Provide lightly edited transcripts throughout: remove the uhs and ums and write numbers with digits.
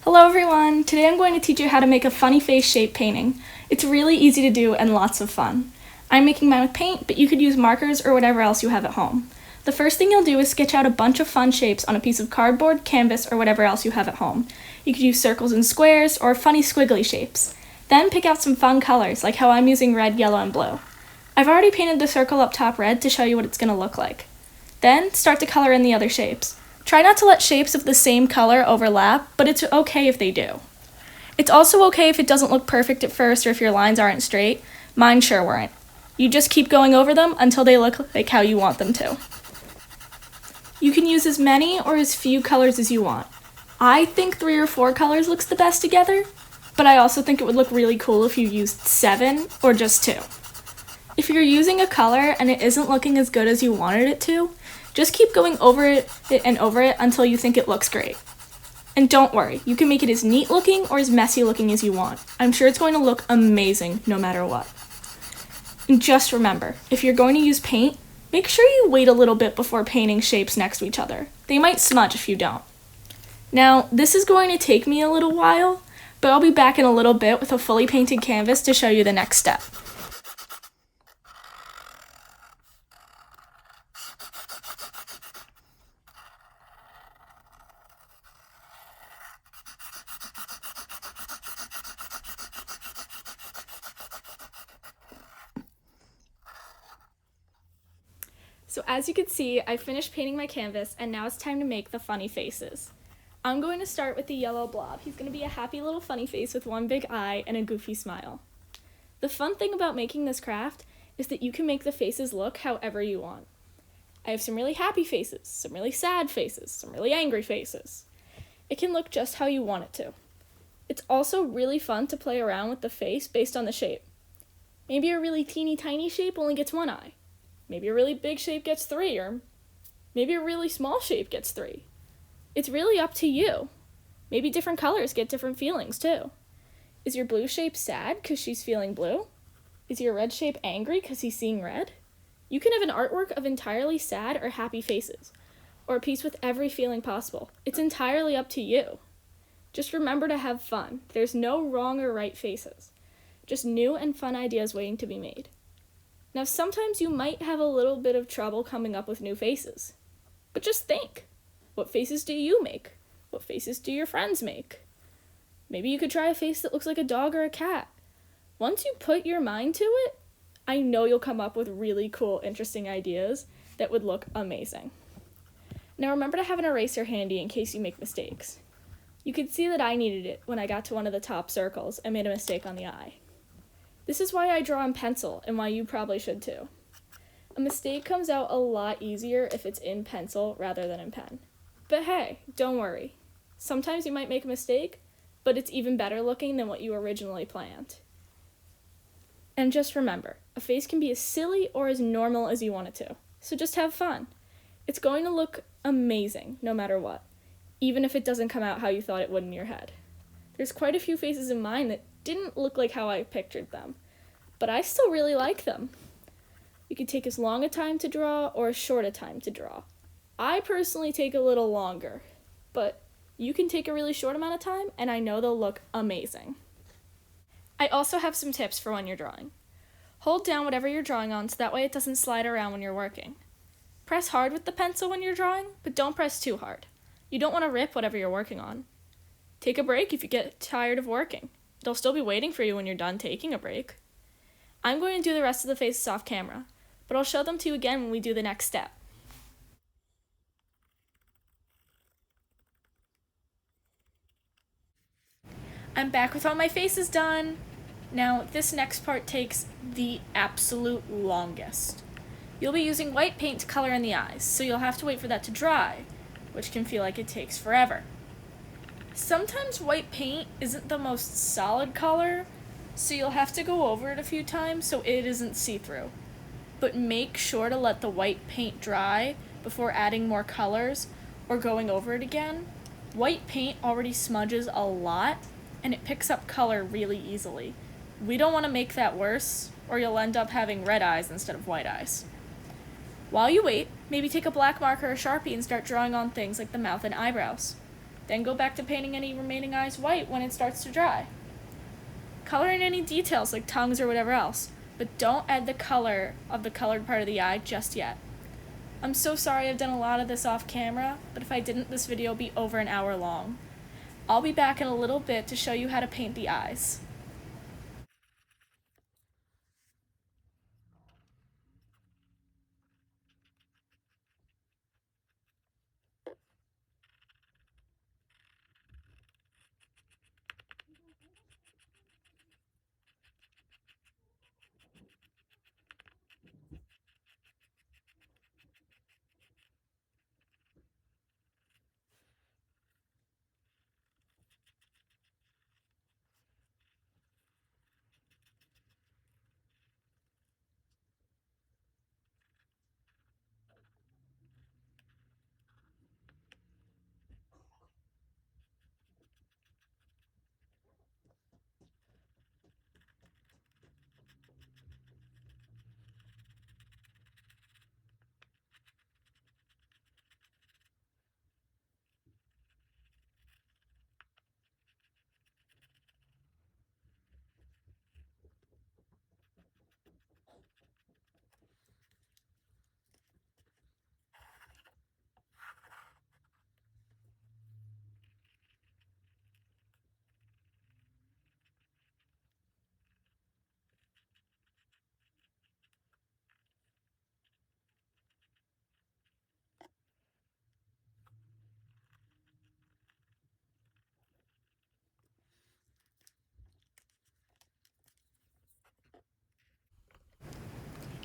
Hello everyone! Today I'm going to teach you how to make a funny face shape painting. It's really easy to do and lots of fun. I'm making mine with paint, but you could use markers or whatever else you have at home. The first thing you'll do is sketch out a bunch of fun shapes on a piece of cardboard, canvas, or whatever else you have at home. You could use circles and squares or funny squiggly shapes. Then pick out some fun colors, like how I'm using red, yellow, and blue. I've already painted the circle up top red to show you what it's going to look like. Then start to color in the other shapes. Try not to let shapes of the same color overlap, but it's okay if they do. It's also okay if it doesn't look perfect at first or if your lines aren't straight. Mine sure weren't. You just keep going over them until they look like how you want them to. You can use as many or as few colors as you want. I think 3 or 4 colors looks the best together, but I also think it would look really cool if you used 7 or just 2. If you're using a color and it isn't looking as good as you wanted it to, just keep going over it and over it until you think it looks great. And don't worry, you can make it as neat looking or as messy looking as you want. I'm sure it's going to look amazing no matter what. And just remember, if you're going to use paint, make sure you wait a little bit before painting shapes next to each other. They might smudge if you don't. Now, this is going to take me a little while, but I'll be back in a little bit with a fully painted canvas to show you the next step. So as you can see, I finished painting my canvas and now it's time to make the funny faces. I'm going to start with the yellow blob. He's going to be a happy little funny face with one big eye and a goofy smile. The fun thing about making this craft is that you can make the faces look however you want. I have some really happy faces, some really sad faces, some really angry faces. It can look just how you want it to. It's also really fun to play around with the face based on the shape. Maybe a really teeny tiny shape only gets 1 eye. Maybe a really big shape gets 3, or maybe a really small shape gets 3. It's really up to you. Maybe different colors get different feelings too. Is your blue shape sad because she's feeling blue? Is your red shape angry because he's seeing red? You can have an artwork of entirely sad or happy faces, or a piece with every feeling possible. It's entirely up to you. Just remember to have fun. There's no wrong or right faces. Just new and fun ideas waiting to be made. Now, sometimes you might have a little bit of trouble coming up with new faces. But just think, what faces do you make? What faces do your friends make? Maybe you could try a face that looks like a dog or a cat. Once you put your mind to it, I know you'll come up with really cool, interesting ideas that would look amazing. Now remember to have an eraser handy in case you make mistakes. You could see that I needed it when I got to one of the top circles and made a mistake on the eye. This is why I draw in pencil, and why you probably should too. A mistake comes out a lot easier if it's in pencil rather than in pen. But hey, don't worry. Sometimes you might make a mistake, but it's even better looking than what you originally planned. And just remember, a face can be as silly or as normal as you want it to, so just have fun. It's going to look amazing no matter what, even if it doesn't come out how you thought it would in your head. There's quite a few faces in mine that didn't look like how I pictured them, but I still really like them. You could take as long a time to draw or as short a time to draw. I personally take a little longer, but you can take a really short amount of time and I know they'll look amazing. I also have some tips for when you're drawing. Hold down whatever you're drawing on so that way it doesn't slide around when you're working. Press hard with the pencil when you're drawing, but don't press too hard. You don't want to rip whatever you're working on. Take a break if you get tired of working. They'll still be waiting for you when you're done taking a break. I'm going to do the rest of the faces off camera, but I'll show them to you again when we do the next step. I'm back with all my faces done. Now, this next part takes the absolute longest. You'll be using white paint to color in the eyes, so you'll have to wait for that to dry, which can feel like it takes forever. Sometimes white paint isn't the most solid color, so you'll have to go over it a few times so it isn't see-through. But make sure to let the white paint dry before adding more colors or going over it again. White paint already smudges a lot, and it picks up color really easily. We don't want to make that worse, or you'll end up having red eyes instead of white eyes. While you wait, maybe take a black marker or Sharpie and start drawing on things like the mouth and eyebrows. Then go back to painting any remaining eyes white when it starts to dry. Color in any details like tongues or whatever else, but don't add the color of the colored part of the eye just yet. I'm so sorry I've done a lot of this off camera, but if I didn't, this video would be over an hour long. I'll be back in a little bit to show you how to paint the eyes.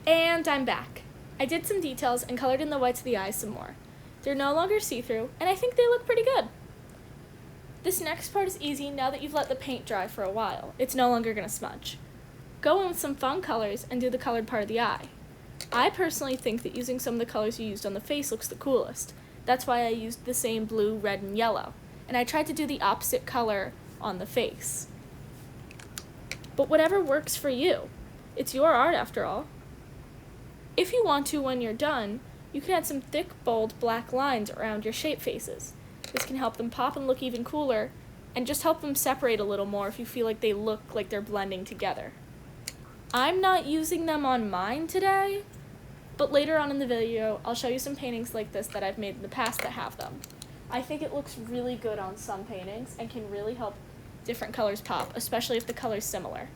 And I'm back. I did some details and colored in the whites of the eyes some more. They're no longer see-through, and I think they look pretty good. This next part is easy now that you've let the paint dry for a while. It's no longer going to smudge. Go in with some fun colors and do the colored part of the eye. I personally think that using some of the colors you used on the face looks the coolest. That's why I used the same blue, red, and yellow. And I tried to do the opposite color on the face. But whatever works for you. It's your art after all. If you want to, when you're done, you can add some thick, bold black lines around your shape faces. This can help them pop and look even cooler, and just help them separate a little more if you feel like they look like they're blending together. I'm not using them on mine today, but later on in the video, I'll show you some paintings like this that I've made in the past that have them. I think it looks really good on some paintings and can really help different colors pop, especially if the color's similar.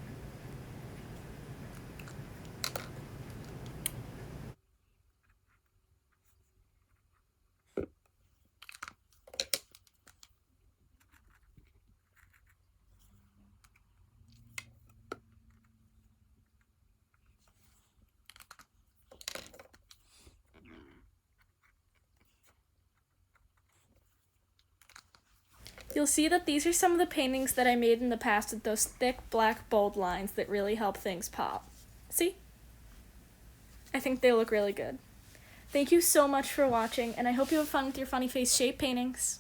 You'll see that these are some of the paintings that I made in the past with those thick, black, bold lines that really help things pop. See? I think they look really good. Thank you so much for watching, and I hope you have fun with your funny face shape paintings.